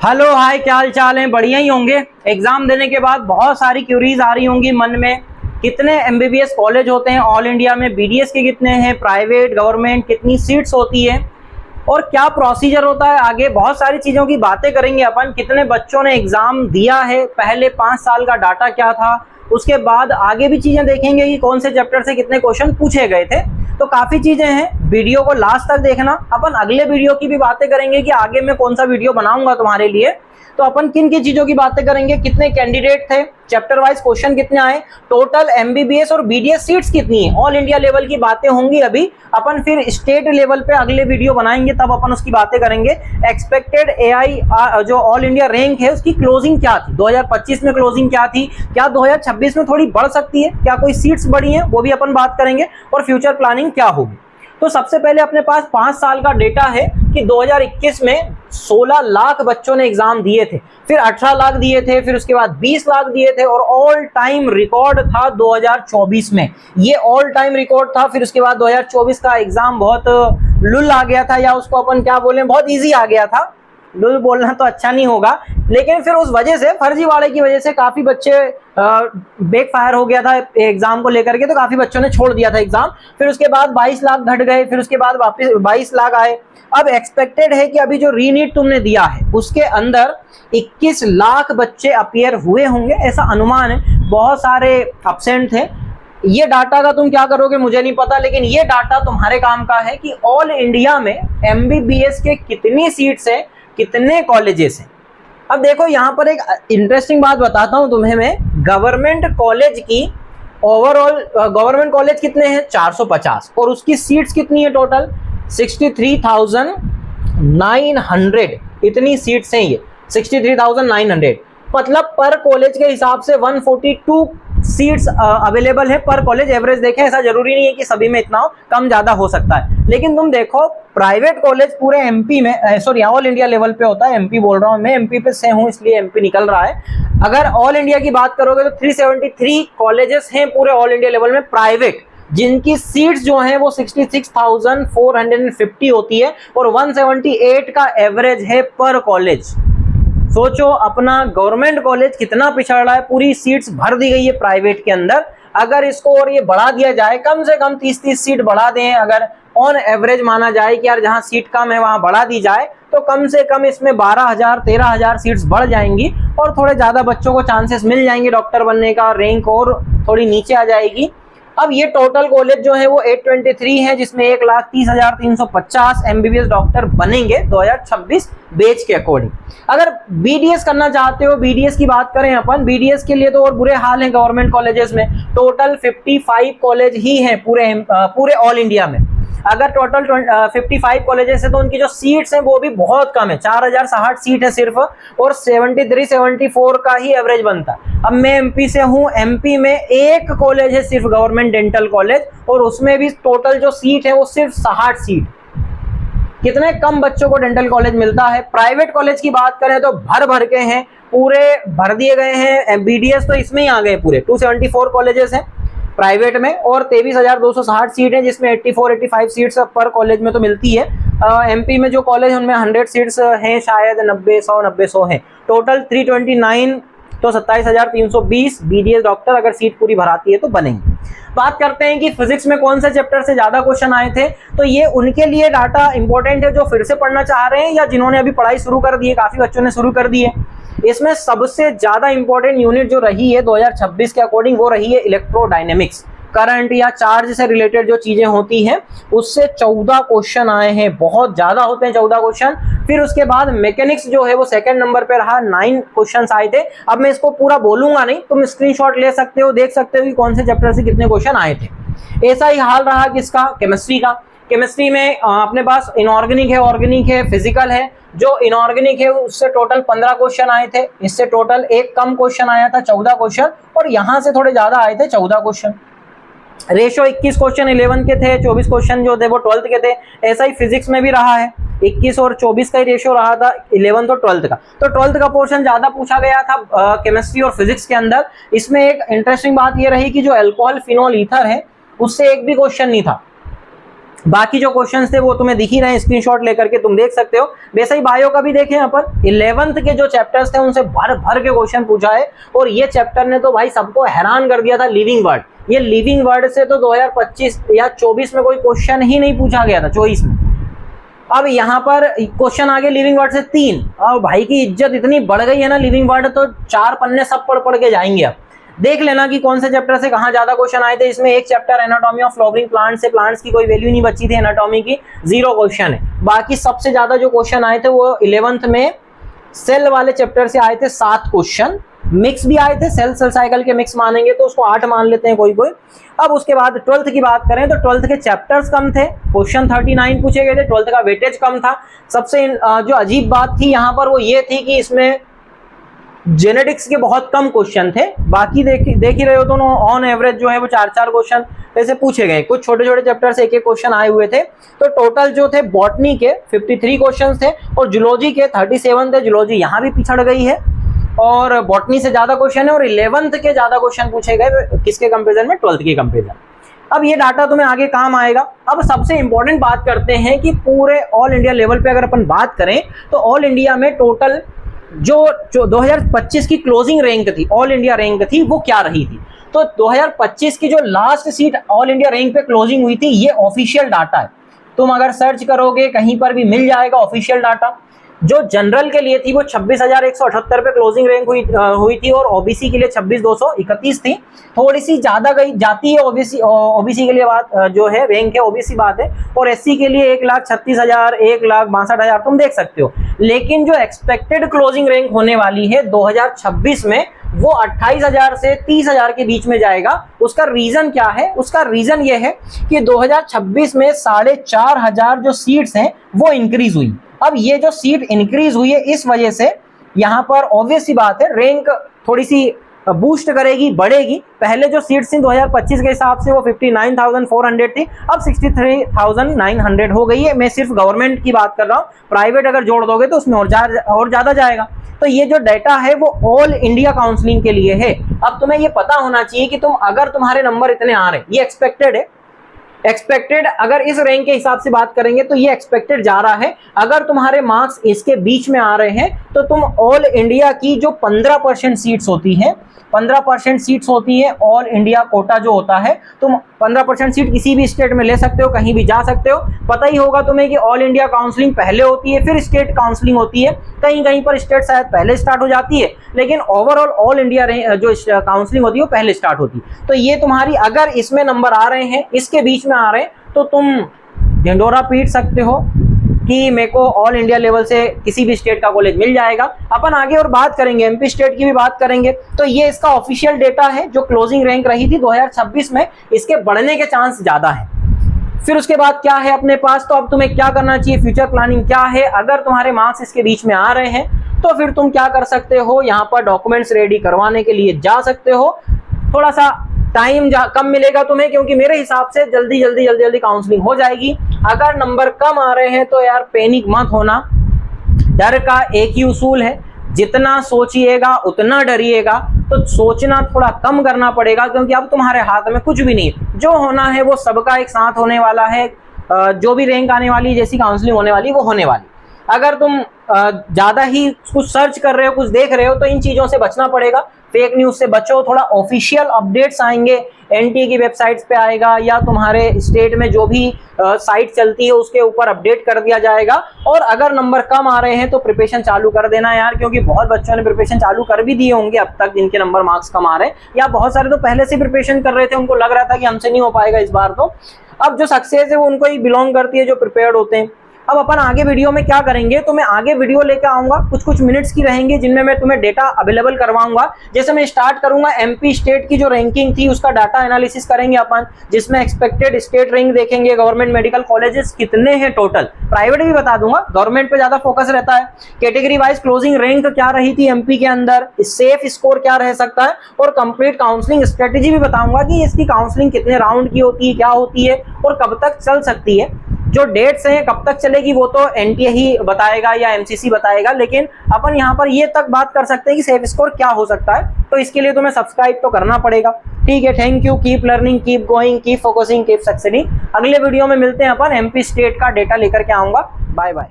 Hello hi, क्या हाल चाल है? बढ़िया ही होंगे। एग्जाम देने के बाद बहुत सारी क्यूरीज आ रही होंगी मन में। कितने एमबीबीएस कॉलेज होते हैं ऑल इंडिया में? बीडीएस के कितने हैं? प्राइवेट गवर्नमेंट कितनी सीट्स होती है और क्या प्रोसीजर होता है? आगे बहुत सारी चीज़ों की बातें करेंगे अपन। कितने बच्चों ने एग्जाम दिया है, पहले 5 साल का डाटा क्या था, उसके बाद आगे भी चीज़ें देखेंगे कि कौन से चैप्टर से कितने क्वेश्चन पूछे गए थे। तो काफ़ी चीज़ें हैं, वीडियो को लास्ट तक देखना। अपन अगले वीडियो की भी बातें करेंगे कि आगे मैं कौन सा वीडियो बनाऊंगा तुम्हारे लिए। तो अपन किन किन चीज़ों की बातें करेंगे, कितने कैंडिडेट थे, चैप्टर वाइज क्वेश्चन कितने आए, टोटल एमबीबीएस और बीडीएस सीट्स कितनी है, ऑल इंडिया लेवल की बातें होंगी। अभी अपन फिर स्टेट लेवल पे अगले वीडियो बनाएंगे, तब अपन उसकी बातें करेंगे। एक्सपेक्टेड एआई जो ऑल इंडिया रैंक है उसकी क्लोजिंग क्या थी, 2025 में क्लोजिंग क्या थी, क्या 2026 में थोड़ी बढ़ सकती है, क्या कोई सीट्स बढ़ी हैं, वो भी अपन बात करेंगे, और फ्यूचर प्लानिंग क्या होगी। तो सबसे पहले अपने पास 5 साल का डेटा है कि 2021 में 16 लाख बच्चों ने एग्जाम दिए थे, फिर 18 लाख दिए थे, फिर उसके बाद 20 लाख दिए थे, और ऑल टाइम रिकॉर्ड था 2024 में। ये ऑल टाइम रिकॉर्ड था। फिर उसके बाद 2024 का एग्जाम बहुत लुल आ गया था, या उसको अपन क्या बोलें, बहुत ईजी आ गया था। लुल बोलना तो अच्छा नहीं होगा, लेकिन फिर उस वजह से, फर्जीवाड़े की वजह से काफ़ी बच्चे बैक फायर हो गया था एग्जाम को लेकर के, तो काफ़ी बच्चों ने छोड़ दिया था एग्जाम। फिर उसके बाद 22 लाख घट गए, फिर उसके बाद वापस 22 लाख आए। अब एक्सपेक्टेड है कि अभी जो रीनीट तुमने दिया है उसके अंदर 21 लाख बच्चे अपीयर हुए होंगे, ऐसा अनुमान है। बहुत सारे एब्सेंट थे। ये डाटा का तुम क्या करोगे मुझे नहीं पता, लेकिन ये डाटा तुम्हारे काम का है कि ऑल इंडिया में एमबीबीएस के कितनी सीट्स हैं, कितने कॉलेजेस हैं। अब देखो, यहाँ पर एक इंटरेस्टिंग बात बताता हूँ तुम्हें मैं। गवर्नमेंट कॉलेज की ओवरऑल, गवर्नमेंट कॉलेज कितने हैं? 450, और उसकी सीट्स कितनी है टोटल? 63,900। इतनी सीट्स हैं ये, 63,900। मतलब पर कॉलेज के हिसाब से 142 सीट्स अवेलेबल है पर कॉलेज। एवरेज देखें, ऐसा जरूरी नहीं है कि सभी में इतना हो, कम ज्यादा हो सकता है। लेकिन तुम देखो, प्राइवेट कॉलेज पूरे एमपी में, सॉरी ऑल इंडिया लेवल पे होता है। एमपी बोल रहा हूं मैं, एमपी पे से हूं इसलिए एमपी निकल रहा है। अगर ऑल इंडिया की बात करोगे तो 373 कॉलेजेस हैं पूरे ऑल इंडिया लेवल में प्राइवेट, जिनकी सीट्स जो हैं वो 66,450 होती है, और 178 का एवरेज है पर कॉलेज। सोचो अपना गवर्नमेंट कॉलेज कितना पिछड़ रहा है, पूरी सीट्स भर दी गई है प्राइवेट के अंदर। अगर इसको और ये बढ़ा दिया जाए, कम से कम 30-30 सीट बढ़ा दें, अगर ऑन एवरेज माना जाए कि यार जहां सीट कम है वहां बढ़ा दी जाए, तो कम से कम इसमें 12,000-13,000 सीट्स बढ़ जाएंगी, और थोड़े ज्यादा बच्चों को चांसेस मिल जाएंगे डॉक्टर बनने का, रैंक और थोड़ी नीचे आ जाएगी। अब ये टोटल कॉलेज जो है वो 823 है, जिसमें 1,30,350 एमबीबीएस डॉक्टर बनेंगे 2026 बैच के अकॉर्डिंग। अगर बीडीएस करना चाहते हो, बीडीएस की बात करें अपन, बीडीएस के लिए तो और बुरे हाल हैं गवर्नमेंट कॉलेजेस में। टोटल 55 कॉलेज ही हैं पूरे ऑल इंडिया में। अगर टोटल 55 कॉलेजेस है तो उनकी जो सीट्स हैं वो भी बहुत कम है, 4,060 सीट है सिर्फ, और 73-74 का ही एवरेज बनता है। अब मैं एमपी से हूँ, एमपी में एक कॉलेज है सिर्फ गवर्नमेंट डेंटल कॉलेज, और उसमें भी टोटल जो सीट है वो सिर्फ 60 सीट। कितने कम बच्चों को डेंटल कॉलेज मिलता है। प्राइवेट कॉलेज की बात करें तो भर भर के हैं, पूरे भर दिए गए हैं। बीडीएस तो इसमें ही आ गए पूरे, 274 कॉलेजेस हैं प्राइवेट में, और 23,260 सीट है, जिसमें 84-85 सीट्स पर कॉलेज में तो मिलती है। एमपी में जो कॉलेज है उनमें 100 सीट्स हैं शायद, 90-100 हैं टोटल। 329 तो 27,320 बीडीएस डॉक्टर अगर सीट पूरी भराती है तो बनेंगे। बात करते हैं कि फिजिक्स में कौन से चैप्टर से ज्यादा क्वेश्चन आए थे। तो ये उनके लिए डाटा इंपॉर्टेंट है जो फिर से पढ़ना चाह रहे हैं, या जिन्होंने अभी पढ़ाई शुरू कर दी है, काफी बच्चों ने शुरू कर दी है। इसमें सबसे ज्यादा इंपॉर्टेंट यूनिट जो रही है 2026 के अकॉर्डिंग, वो रही है इलेक्ट्रोडायनेमिक्स। करंट या चार्ज से रिलेटेड जो चीजें होती हैं उससे 14 क्वेश्चन आए हैं, बहुत ज्यादा होते हैं 14 क्वेश्चन। फिर उसके बाद मैकेनिक्स जो है वो सेकंड नंबर पे रहा, 9 क्वेश्चंस आए थे। अब मैं इसको पूरा बोलूंगा नहीं, तुम स्क्रीनशॉट ले सकते हो, देख सकते हो कि कौन से चैप्टर से कितने क्वेश्चन आए थे। ऐसा ही हाल रहा किसका? केमिस्ट्री का। केमिस्ट्री में अपने पास इनऑर्गेनिक है, ऑर्गेनिक है, फिजिकल है। जो इनऑर्गेनिक है उससे टोटल 15 क्वेश्चन आए थे, इससे टोटल एक कम क्वेश्चन आया था 14 क्वेश्चन, और यहाँ से थोड़े ज्यादा आए थे 14 क्वेश्चन। रेशो 21 क्वेश्चन 11 के थे, 24 क्वेश्चन जो थे वो 12th के थे। ऐसा ही फिजिक्स में भी रहा है, 21 और 24 का ही रेशियो रहा था 11th और 12th का। तो 12th का पोर्शन ज्यादा पूछा गया था केमिस्ट्री और फिजिक्स के अंदर। इसमें एक इंटरेस्टिंग बात ये रही कि जो अल्कोहल फिनोल ईथर है उससे एक भी क्वेश्चन नहीं था। बाकी जो क्वेश्चंस थे वो तुम्हें दिख ही रहे हैं, स्क्रीनशॉट लेकर के तुम देख सकते हो। वैसे ही बायो का भी देखें, यहाँ पर 11th के जो चैप्टर्स थे उनसे भर भर के क्वेश्चन पूछा है, और ये चैप्टर ने तो भाई सबको हैरान कर दिया था। लिविंग वर्ड, ये लिविंग वर्ड से तो 2025 या 24 में कोई क्वेश्चन ही नहीं पूछा गया था, 24 में। अब यहाँ पर क्वेश्चन आ गए लिविंग वर्ड से 3, और भाई की इज्जत इतनी बढ़ गई है ना, लिविंग वर्ड तो 4 पन्ने सब पढ़ के जाएंगे। अब देख लेना कि कौन से चैप्टर से कहाँ ज्यादा क्वेश्चन आए थे। इसमें एक chapter anatomy of flowering plant से, प्लांट्स की कोई वैल्यू नहीं बची थी, एनाटॉमी की 0 क्वेश्चन है। बाकी सबसे ज्यादा जो क्वेश्चन आए थे वो 11th में सेल वाले चैप्टर से आए थे 7 क्वेश्चन। मिक्स भी आए थे, सेल साइकिल के मिक्स मानेंगे तो उसको 8 मान लेते हैं कोई कोई। अब उसके बाद 12th की बात करें तो 12th के चैप्टर्स कम थे, क्वेश्चन 39 पूछे गए थे, 12th का वेटेज कम था। सबसे जो अजीब बात थी यहाँ पर वो ये थी कि इसमें जेनेटिक्स के बहुत कम क्वेश्चन थे। बाकी देख ही रहे हो तो ऑन एवरेज जो है वो 4-4 क्वेश्चन ऐसे पूछे गए। कुछ छोटे छोटे चैप्टर से एक क्वेश्चन आए हुए थे। तो टोटल जो थे बॉटनी के 53 क्वेश्चन थे और जूलॉजी के 37 थे। जूलॉजी यहाँ भी पिछड़ गई है और बॉटनी से ज्यादा क्वेश्चन है, और 11th के ज्यादा क्वेश्चन पूछे गए किसके कंपेरिजन में, 12th के कंपेरिजन। अब ये डाटा तुम्हें आगे काम आएगा। अब सबसे इंपॉर्टेंट बात करते हैं कि पूरे ऑल इंडिया लेवल पे अगर अपन बात करें तो ऑल इंडिया में टोटल जो 2025 की क्लोजिंग रैंक थी, ऑल इंडिया रैंक थी, वो क्या रही थी। तो 2025 की जो last seat all India rank पे क्लोजिंग हुई थी, ये ऑफिशियल डाटा है। तुम अगर सर्च करोगे कहीं पर भी मिल जाएगा ऑफिशियल डाटा। जो जनरल के लिए थी वो 26,178 पे क्लोजिंग रैंक हुई थी, और ओबीसी के लिए 26,231 थी। थोड़ी सी ज्यादा गई जाती है ओबीसी के लिए बात जो है रैंक है, ओबीसी बात है। और एससी के लिए 1,36,000, 1,62,000 तुम देख सकते हो। लेकिन जो एक्सपेक्टेड क्लोजिंग रैंक होने वाली है 2026 में, वो 28,000 से 30,000 के बीच में जाएगा। उसका रीजन क्या है? उसका रीजन ये है कि 2026 में 4,500 जो सीट्स हैं वो इंक्रीज हुई। अब ये जो सीट इंक्रीज हुई है इस वजह से यहाँ पर ऑब्वियस सी बात है रैंक थोड़ी सी बूस्ट करेगी, बढ़ेगी। पहले जो सीट्स थी 2025 के हिसाब से वो 59,400 थी, अब 63,900 हो गई है। मैं सिर्फ गवर्नमेंट की बात कर रहा हूँ, प्राइवेट अगर जोड़ दोगे तो उसमें और ज्यादा जाएगा। तो ये जो डाटा है वो ऑल इंडिया काउंसलिंग के लिए है। अब तुम्हें ये पता होना चाहिए कि अगर तुम्हारे नंबर इतने आ रहे हैं, ये एक्सपेक्टेड है। एक्सपेक्टेड अगर इस रैंक के हिसाब से बात करेंगे तो ये एक्सपेक्टेड जा रहा है। अगर तुम्हारे मार्क्स इसके बीच में आ रहे हैं तो तुम ऑल इंडिया की जो 15% सीट्स होती हैं, 15% सीट्स होती है ऑल इंडिया कोटा जो होता है, तुम 15% सीट किसी भी स्टेट में ले सकते हो, कहीं भी जा सकते हो। पता ही होगा तुम्हें कि ऑल इंडिया काउंसलिंग पहले होती है, फिर स्टेट काउंसलिंग होती है। कहीं कहीं पर स्टेट शायद पहले स्टार्ट हो जाती है, लेकिन ओवरऑल ऑल इंडिया जो काउंसलिंग होती है वो पहले स्टार्ट होती है। तो ये तुम्हारी अगर इसमें नंबर आ रहे हैं, इसके बीच में आ रहे हैं, तो तुम ढिंडोरा पीट सकते हो कि मेरे को ऑल इंडिया लेवल से किसी भी स्टेट का कॉलेज मिल जाएगा। अपन आगे और बात करेंगे, एमपी स्टेट की भी बात करेंगे। तो ये इसका ऑफिशियल डेटा है जो क्लोजिंग रैंक रही थी 2026 में, इसके बढ़ने के चांस ज्यादा है। फिर उसके बाद क्या है अपने पास, तो अब तुम्हें क्या करना चाहिए, फ्यूचर प्लानिंग क्या है। अगर तुम्हारे मार्क्स इसके बीच में आ रहे हैं तो फिर तुम क्या कर सकते हो, यहाँ पर डॉक्यूमेंट्स रेडी करवाने के लिए जा सकते हो। थोड़ा सा टाइम कम मिलेगा तुम्हें, क्योंकि मेरे हिसाब से जल्दी काउंसलिंग हो जाएगी। अगर नंबर कम आ रहे हैं तो यार पैनिक मत होना। डर का एक ही उसूल है, जितना सोचिएगा उतना डरिएगा। तो सोचना थोड़ा कम करना पड़ेगा, क्योंकि अब तुम्हारे हाथ में कुछ भी नहीं। जो होना है वो सबका एक साथ होने वाला है। जो भी रैंक आने वाली, जैसी काउंसलिंग होने वाली वो होने वाली। अगर तुम ज्यादा ही कुछ सर्च कर रहे हो, कुछ देख रहे हो, तो इन चीजों से बचना पड़ेगा। फेक न्यूज से बचो। थोड़ा ऑफिशियल अपडेट्स आएंगे, एनटीए की वेबसाइट्स पे आएगा, या तुम्हारे स्टेट में जो भी साइट चलती है उसके ऊपर अपडेट कर दिया जाएगा। और अगर नंबर कम आ रहे हैं तो प्रिपरेशन चालू कर देना यार, क्योंकि बहुत बच्चों ने प्रिपरेशन चालू कर भी दिए होंगे अब तक, जिनके नंबर मार्क्स कम आ रहे हैं, या बहुत सारे तो पहले से प्रिपरेशन कर रहे थे, उनको लग रहा था कि हमसे नहीं हो पाएगा इस बार। तो अब जो सक्सेस है वो उनको ही बिलोंग करती है जो प्रिपेयर्ड होते हैं। अब अपन आगे वीडियो में क्या करेंगे, तो मैं आगे वीडियो लेकर आऊंगा, कुछ मिनट्स की रहेंगी, जिनमें मैं तुम्हें डेटा अवेलेबल करवाऊंगा। जैसे मैं स्टार्ट करूंगा एमपी स्टेट की जो रैंकिंग थी उसका डाटा एनालिसिस करेंगे अपन, जिसमें एक्सपेक्टेड स्टेट रैंक देखेंगे, गवर्नमेंट मेडिकल कॉलेजेस कितने हैं टोटल, प्राइवेट भी बता दूंगा, गवर्नमेंट पे ज्यादा फोकस रहता है। कैटेगरी वाइज क्लोजिंग रैंक क्या रही थी एमपी के अंदर, सेफ स्कोर क्या रह सकता है, और कंप्लीट काउंसलिंग स्ट्रेटेजी भी बताऊंगा कि इसकी काउंसलिंग कितने राउंड की होती है, क्या होती है, और कब तक चल सकती है। जो डेट्स हैं कब तक चलेगी वो तो एनटीए ही बताएगा या एमसीसी बताएगा, लेकिन अपन यहाँ पर ये तक बात कर सकते हैं कि सेफ स्कोर क्या हो सकता है। तो इसके लिए तुम्हें सब्सक्राइब तो करना पड़ेगा। ठीक है, thank you, keep learning, keep going, keep focusing, keep succeeding. अगले वीडियो में मिलते हैं अपन, एमपी स्टेट का डेटा लेकर के आऊंगा। Bye bye.